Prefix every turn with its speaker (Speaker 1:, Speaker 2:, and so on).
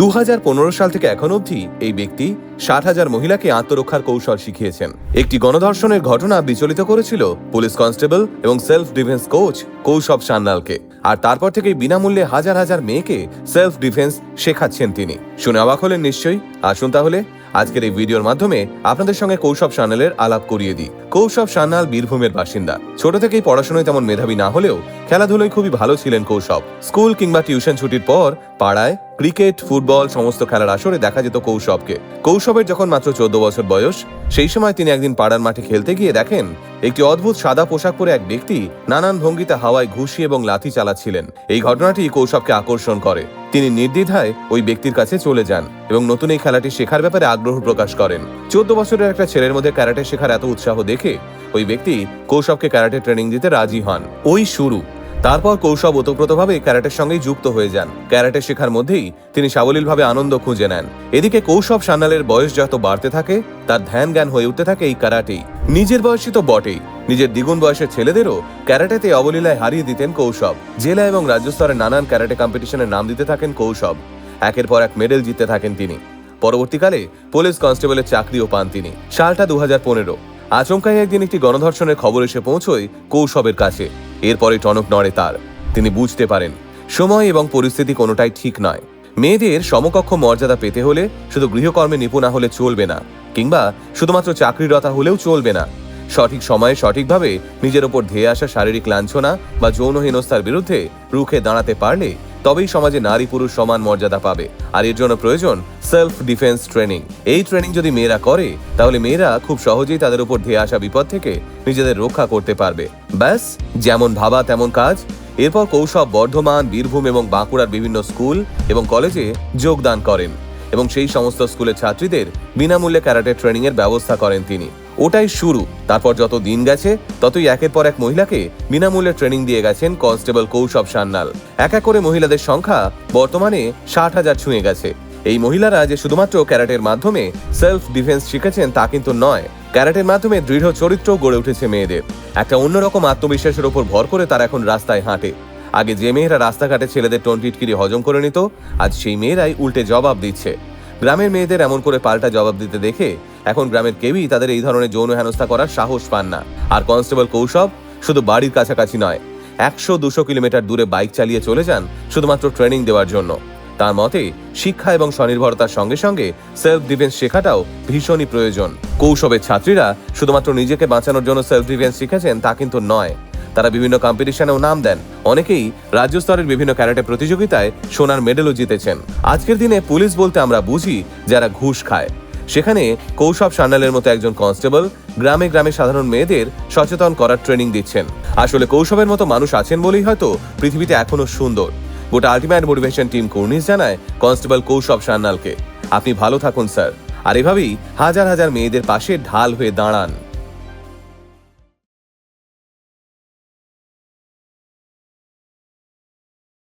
Speaker 1: 2015 সাল থেকে এখন অবধি এই ব্যক্তি 60,000 মহিলাকে আত্মরক্ষার কৌশল শিখিয়েছেন। একটি গণধর্ষণের ঘটনা বিচলিত করেছিল পুলিশ কনস্টেবল এবং সেলফ ডিফেন্স কোচ কৌশব সান্যালকে, আর তারপর থেকেই বিনামূল্যে হাজার হাজার মেয়েকে সেলফ ডিফেন্স শেখাচ্ছেন তিনি। শুনে অবাক হলেন নিশ্চয়ই? আসুন তাহলে আজকের এই ভিডিওর মাধ্যমে আপনাদের সঙ্গে কৌশব সান্যালের আলাপ করিয়ে দিই। কৌশব সান্যাল বীরভূমের বাসিন্দা। ছোট থেকেই পড়াশোনায় তেমন মেধাবী না হলেও খেলাধুলোয় খুবই ভালো ছিলেন কৌশব। স্কুল কিংবা টিউশন ছুটির পর পাড়ায় ক্রিকেট, ফুটবল সমস্ত খেলার আসরে দেখা যেত কৌশবকে। কৌশবের যখন মাত্র 14 বছর বয়স, সেই সময় তিনি একদিন পাড়ার মাঠে খেলতে গিয়ে দেখেন একটি অদ্ভুত সাদা পোশাক পরে এক ব্যক্তি নানান ভঙ্গিতে হাওয়ায় ঘুষি এবং লাথি চালাচ্ছিলেন। এই ঘটনাটি কৌশবকে আকর্ষণ করে। তিনি নির্দ্বিধায় ওই ব্যক্তির কাছে চলে যান এবং নতুন এই খেলাটি শেখার ব্যাপারে আগ্রহ প্রকাশ করেন। 14 বছরের একটা ছেলের মধ্যে ক্যারাটে শেখার এত উৎসাহ দেখে ওই ব্যক্তি কৌশবকে ক্যারাটে ট্রেনিং দিতে রাজি হন। ওই শুরু। তারপর কৌশব ওতপ্রোতভাবে ক্যারাটের সঙ্গেই যুক্ত হয়ে যান। ক্যারাটে শেখার মধ্যেই তিনি সাবলীলভাবে আনন্দ খুঁজে নেন। এদিকে কৌশব সান্যালের বয়স যত বাড়তে থাকে, তার ধ্যান জ্ঞান হয়ে উঠতে থাকে এই ক্যারাটেই। নিজের বয়সী তো বটেই, নিজের দ্বিগুণ বয়সের ছেলেদেরও ক্যারাটেতে অবলীলায় হারিয়ে দিতেন কৌশব। জেলা এবং রাজ্য স্তরে নানান ক্যারাটে কম্পিটিশনের নাম দিতে থাকেন কৌশব। একের পর এক মেডেল জিততে থাকেন তিনি। পরবর্তীকালে পুলিশ কনস্টেবলের চাকরিও পান তিনি। সালটা 2015। আচমকাই একদিন একটি গণধর্ষণের খবর এসে পৌঁছয় কৌশবের কাছে। এরপরে টনক নড়ে তার। তিনি বুঝতে পারেন সময় এবং পরিস্থিতি কোনোটাই ঠিক নয়। মেয়েদের সমকক্ষ মর্যাদা পেতে হলে শুধু গৃহকর্মে নিপুণা হলে চলবে না, কিংবা শুধুমাত্র চাকরিরতা হলেও চলবে না। সঠিক সময়ে সঠিকভাবে নিজের ওপর ধেয়ে আসা শারীরিক লাঞ্ছনা বা যৌনহীনতার বিরুদ্ধে রুখে দাঁড়াতে পারলে তবেই সমাজে নারী পুরুষ সমান মর্যাদা পাবে। আর এর জন্য প্রয়োজন সেলফ ডিফেন্স ট্রেনিং। এই ট্রেনিং যদি মেয়েরা করে, তাহলে মেয়েরা খুব সহজেই তাদের উপর ধেয়ে আসা বিপদ থেকে নিজেদের রক্ষা করতে পারবে। ব্যাস, যেমন ভাবা তেমন কাজ। এরপর কৌশব বর্ধমান, বীরভূম এবং বাঁকুড়ার বিভিন্ন স্কুল এবং কলেজে যোগদান করেন এবং সেই সমস্ত স্কুলের ছাত্রীদের বিনামূল্যে ক্যারাটে ট্রেনিং এর ব্যবস্থা করেন তিনি। ওটাই শুরু। তারপর যত দিন গেছে ততই একের পর এক মহিলাকে বিনামূল্যে ট্রেনিং দিয়ে গেছেন কনস্টেবল কৌশব সান্যাল। এক এক করে মহিলাদের সংখ্যা বর্তমানে 60,000 ছুঁয়ে গেছে। এই মহিলারা যে শুধুমাত্র ক্যারাটের মাধ্যমে সেলফ ডিফেন্স শিখেছেন তা কিন্তু নয়। ক্যারাটের মাধ্যমে দৃঢ় চরিত্র গড়ে উঠেছে মেয়েদের। একটা অন্যরকম আত্মবিশ্বাসের উপর ভর করে তারা এখন রাস্তায় হাঁটে। আগে যে মেয়েরা রাস্তাঘাটে ছেলেদের টন্টিটকিরি হজম করে নিত, আজ সেই মেয়েরাই উল্টে জবাব দিচ্ছে। গ্রামের মেয়েদের এমন করে পাল্টা জবাব দিতে দেখে এখন গ্রামের কেউই তাদের এই ধরনের যৌন হেনস্থা করার সাহস পান না। আর কনস্টেবল কৌশব শুধু বাড়ির কাছাকাছি নয়, 100-200 কিলোমিটার দূরে বাইক চালিয়ে চলে যান শুধুমাত্র ট্রেনিং দেওয়ার জন্য। তার মতে শিক্ষা এবং স্বনির্ভরতার সঙ্গে সঙ্গে সেলফ ডিফেন্স শেখাটাও ভীষণই প্রয়োজন। কৌশবের ছাত্রীরা শুধুমাত্র নিজেকে বাঁচানোর জন্য সেলফ ডিফেন্স শিখেছেন তা কিন্তু নয়, তারা বিভিন্ন কম্পিটিশনেও নাম দেন। অনেকেই রাজ্য স্তরের বিভিন্ন ক্যারাটে প্রতিযোগিতায় সোনার মেডেলও জিতেছেন। আজকের দিনে পুলিশ বলতে আমরা বুঝি যারা ঘুষ খায়। সেখানে কৌশব সান্যালের মতো একজন কনস্টেবল গ্রামে গ্রামে সাধারণ মেয়েদের সচেতন করার ট্রেনিং দিচ্ছেন। আসলে কৌশবের মতো মানুষ আছেন বলেই হয়তো পৃথিবীতে এখনো সুন্দর। গোটা আল্টিমেট মোটিভেশন টিম কর্নিশ জানায় কনস্টেবল কৌশব সান্যালকে, আপনি ভালো থাকুন স্যার, আর এভাবেই হাজার হাজার মেয়েদের পাশে ঢাল হয়ে দাঁড়ান।